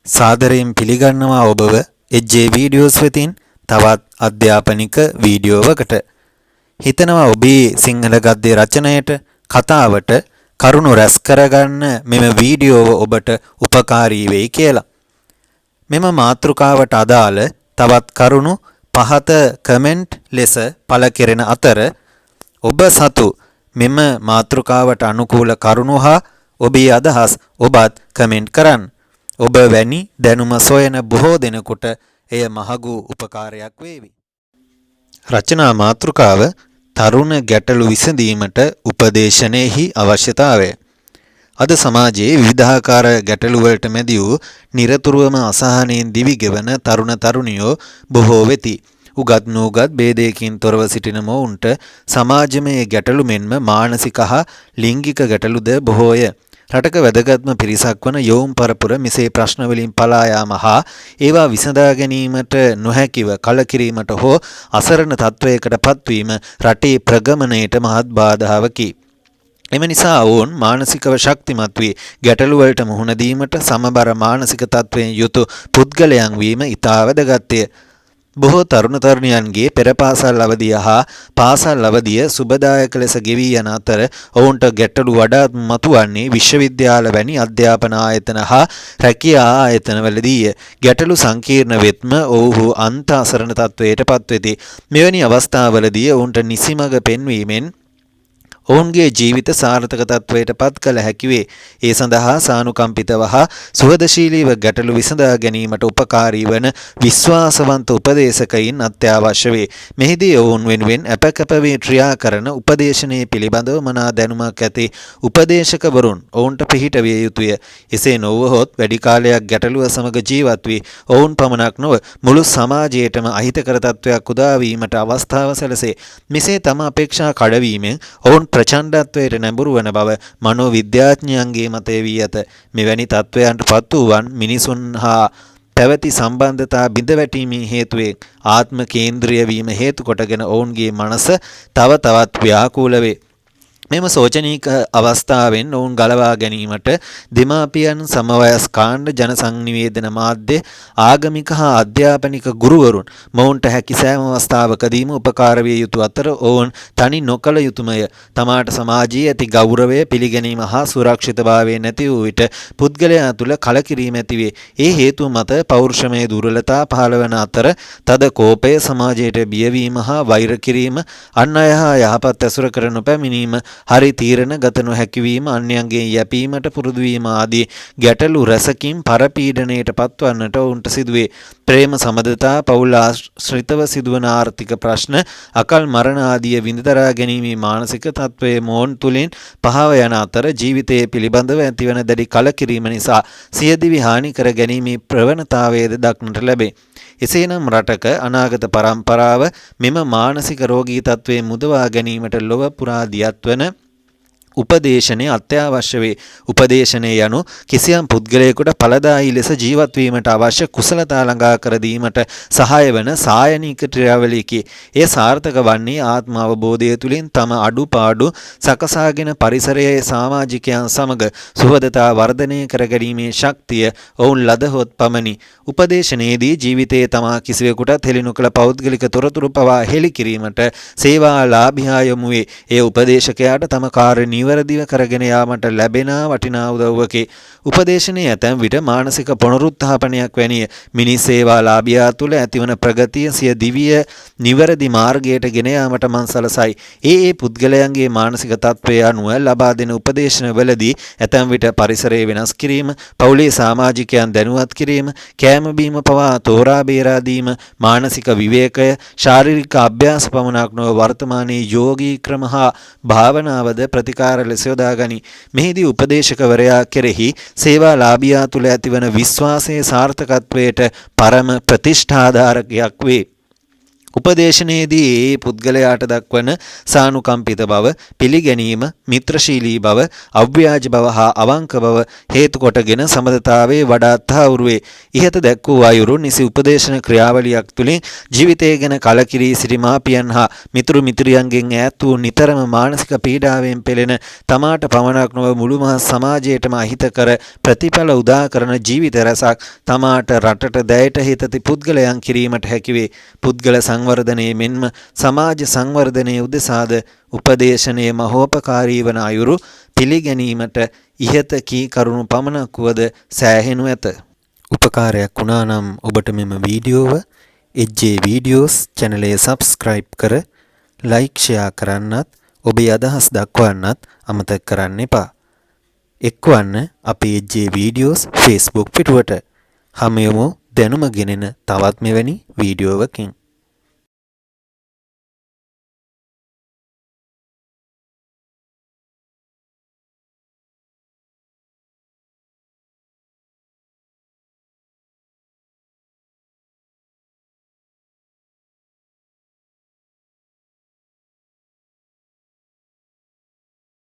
සාදරයෙන් පිළිගන්නවා ඔබව එජ්ජේ වීඩියෝස් වෙතින් තවත් අධ්‍යාපනික වීඩියෝවකට. හිතනවා ඔබේ සිංහල ගද්‍ය රචනයට කතාවට කරුණු රැස් කරගන්න මෙම වීඩියෝව ඔබට උපකාරී වෙයි කියලා. මෙම මාතෘකාවට අදාළ තවත් කරුණු පහත කමෙන්ට් ලෙස පළ කෙරෙන අතර ඔබ සතු මෙම මාතෘකාවට අනුකූල කරුණු හා ඔබේ අදහස් ඔබත් කමෙන්ට් කරන්න. ඔබ වැනි දැනුම සොයන බොහෝ දෙනෙකුට එය මහඟු උපකාරයක් වේවි. රචනා මාතෘකාව තරුණ ගැටලු විසඳීමට උපදේශනයෙහි අවශ්‍යතාවය. අද සමාජයේ විවිධාකාර ගැටලු වලට මැදි වූ නිරතුරුවම අසහනයෙන් දිවිගෙවන තරුණ තරුණියෝ බොහෝ වෙති. උගත් නූගත් ભેදයකින් තොරව සිටින මොවුන්ට සමාජමය ගැටලු මෙන්ම මානසික හා ලිංගික ගැටලුද බොහෝය. රටක වැදගත්ම පිරිසක් වන යොවුන් පරපුර මෙසේ ප්‍රශ්න වලින් පලා යාම හා ඒවා විසඳා ගැනීමට නොහැකිව කලකිරීමට හෝ අසරණ තත්වයකට පත්වීම රටේ ප්‍රගමනයට මහත් බාධාවකි. එම නිසා ඔවුන් මානසිකව ශක්තිමත් වී ගැටලු වලට මුහුණ දීමට සමබර මානසික තත්වයෙන් යුතු පුද්ගලයන් වීම ඉතා වැදගත්ය. බොහෝ තරුණ තරුණියන්ගේ පෙර පාසල් අවදිය හා පාසල් අවදිය සුබදායක ලෙස ගෙවී යන අතර ඔවුන්ට ගැටලු වඩාත් මතුවන්නේ විශ්වවිද්‍යාල වැනි අධ්‍යාපන ආයතන හා රැකියා ආයතනවලදීය. ගැටලු සංකීර්ණ වෙත්ම ඔවුහු අන්ත අසරණ තත්වයට පත්වෙති. මෙවැනි අවස්ථාවලදී ඔවුන්ට නිසිමඟ පෙන්වීමෙන් ඔවුන්ගේ ජීවිත සාර්ථක තත්වයට පත් කළ හැකි වේ. ඒ සඳහා සානුකම්පිතව හා සුහදශීලීව ගැටලු විසඳා ගැනීමට උපකාරී වන විශ්වාසවන්ත උපදේශකයින් අත්‍යවශ්‍ය වේ. මෙහිදී ඔවුන් වෙනුවෙන් අපකැප වී ක්‍රියා කරන උපදේශනයේ පිළිබඳව මනා දැනුමක් ඇති උපදේශකවරුන් ඔවුන්ට පිහිට විය යුතුය. එසේ නොවහොත් වැඩි කාලයක් ගැටලුව සමග ජීවත් වී ඔවුන් පමණක් නොව මුළු සමාජයටම අහිතකර තත්වයක් උදා වීමට අවස්ථාව සැලසේ. මෙසේ තම අපේක්ෂා කඩවීමෙන් ඔවුන් ප්‍රචණ්ඩත්වයට නැඹුරු වන බව මනෝවිද්‍යාඥයන්ගේ මතය වී ඇත. මෙවැනි තත්වයන්ට පත් වූවන් මිනිසුන් හා පැවති සම්බන්ධතා බිඳවැටීමේ හේතුවෙන් ආත්ම කේන්ද්‍රීය වීම හේතු කොටගෙන ඔවුන්ගේ මනස තව තවත් ව්‍යාකූල වේ. මෙම සෝචනීක අවස්ථාවෙන් ඔවුන් ගලවා ගැනීමට දෙමාපියන් සමවයස් කාණ්ඩ ජන සංනිවේදන මාධ්‍ය ආගමික හා අධ්‍යාපනික ගුරුවරුන් මොවුන්ට හැකි සෑම අවස්ථාවකදීම උපකාර විය යුතු අතර ඔවුන් තනි නොකළ යුතුමය. තමාට සමාජයේ ඇති ගෞරවය පිළිගැනීම හා සුරක්ෂිතභාවය නැති වූ විට පුද්ගලයා තුළ කලකිරීම ඇතිවේ. ඒ හේතු මත පෞරුෂමය දුර්වලතා පහළ වන අතර තද කෝපය, සමාජයට බියවීම හා වෛර කිරීම, අන් අය හා යහපත් ඇසුර කර නොපැමිණීම, හරි තීරණ ගත නොහැකිවීම, අන්‍යයන්ගේ යැපීමට පුරුදු වීම ආදී ගැටලු රැසකින් පරපීඩණයට පත්වන්නට ඔවුන්ට සිදුවේ. ප්‍රේම සම්බන්ධතා, පෞල් ආශ්‍රිතව සිදුවන ආර්ථික ප්‍රශ්න, අකල් මරණ ආදී විඳදරා ගැනීමේ මානසික තත්වයේ මොවුන් තුලින් පහව යන අතර ජීවිතයේ පිළිබඳව ඇතිවන දැඩි කලකිරීම නිසා සියදිවි හානි කර ගැනීමේ ප්‍රවණතාවයද දක්නට ලැබේ. එසේනම් රටක අනාගත පරම්පරාව මෙම මානසික රෝගී තත්වයෙන් මුදවා ගැනීමට ලොව පුරා දියත් වන උපදේශනය අත්‍යවශ්‍ය වේ. උපදේශනය යනු කිසියම් පුද්ගලයෙකුට ඵලදායී ලෙස ජීවත් වීමට අවශ්‍ය කුසලතා ළඟා කර දීමට සහාය වන සායනික ක්‍රියාවලියකි. එය සාර්ථක වන්නේ ආත්ම අවබෝධය තුළින් තම අඩුපාඩු සකසාගෙන පරිසරයේ සමාජිකයන් සමග සුහදතා වර්ධනය කර ගැනීමේ ශක්තිය ඔවුන් ලදහොත් පමණි. උපදේශනයේදී ජීවිතයේ තමා කිසිවෙකුටත් හෙළි නොකළ පෞද්ගලික තොරතුරු පවා හෙළි කිරීමට සේවා ලාභියා යොමු වේ. එය උපදේශකයාට තම කාර්ය නිවැරදිව කරගෙන යාමට ලැබෙන වටිනා උදව්වකි. උපදේශනයේ ඇතැම් විට මානසික පුනරුත්ථාපනයක් වැනිය. මිනිස් සේවා ලාභියා තුළ ඇතිවන ප්‍රගතිය සිය දිවිය නිවැරදි මාර්ගයට ගෙන යාමට මං සලසයි. ඒ පුද්ගලයන්ගේ මානසික තත්ත්වය අනුව ලබා දෙන උපදේශනවලදී ඇතැම් විට පරිසරය වෙනස් කිරීම, පවුලේ සමාජිකයන් දැනුවත් කිරීම, කෑම බීම පවා තෝරා බේරා දීම, මානසික විවේකය, ශාරීරික අභ්‍යාස පමණක් නොව වර්තමානයේ යෝගී ක්‍රම හා භාවනාවද ප්‍රතිකාර ලෙස යොදා ගනී. මෙහිදී උපදේශකවරයා කෙරෙහි සේවා ලාභියා තුළ ඇතිවන විශ්වාසයේ සාර්ථකත්වයට පරම ප්‍රතිෂ්ඨාධාරකයක් වේ. උපදේශනයේදී ඒ පුද්ගලයාට දක්වන සානුකම්පිත බව, පිළිගැනීම, මිත්‍රශීලී බව, අව්‍යාජ බව හා අවංක බව හේතු කොටගෙන සමදතාවේ වඩාත් තහවුරු වේ. ඉහත දැක් වූ අයුරු නිසි උපදේශන ක්‍රියාවලියක් තුළින් ජීවිතය ගැන කලකිරී සිටි මාපියන් හා මිතුරු මිතුරියන්ගෙන් ඈත් වූ නිතරම මානසික පීඩාවෙන් පෙළෙන තමාට පමණක් නොව මුළු මහත් සමාජයටම අහිතකර ප්‍රතිඵල උදා කරන ජීවිත රැසක් තමාට රටට දැයට හිතති පුද්ගලයන් කිරීමට හැකිවේ. පුද්ගල සංවර්ධනයේ මෙන්ම සමාජ සංවර්ධනයේ උදෙසාද උපදේශනයේ මහෝපකාරී වන අයුරු පිළිගැනීමට ඉහත කී කරුණු පමණක් වුවද සෑහෙනු ඇත. උපකාරයක් වුණා නම් ඔබට මෙම වීඩියෝව HJ Videos channel එක subscribe කර like share කරන්නත් ඔබේ අදහස් දක්වන්නත් අමතක කරන්න එපා. එක්වන්න අපේ HJ Videos Facebook පිටුවට. හැමෝම දැනුම ගෙනෙන තවත් මෙවැනි වීඩියෝවකින්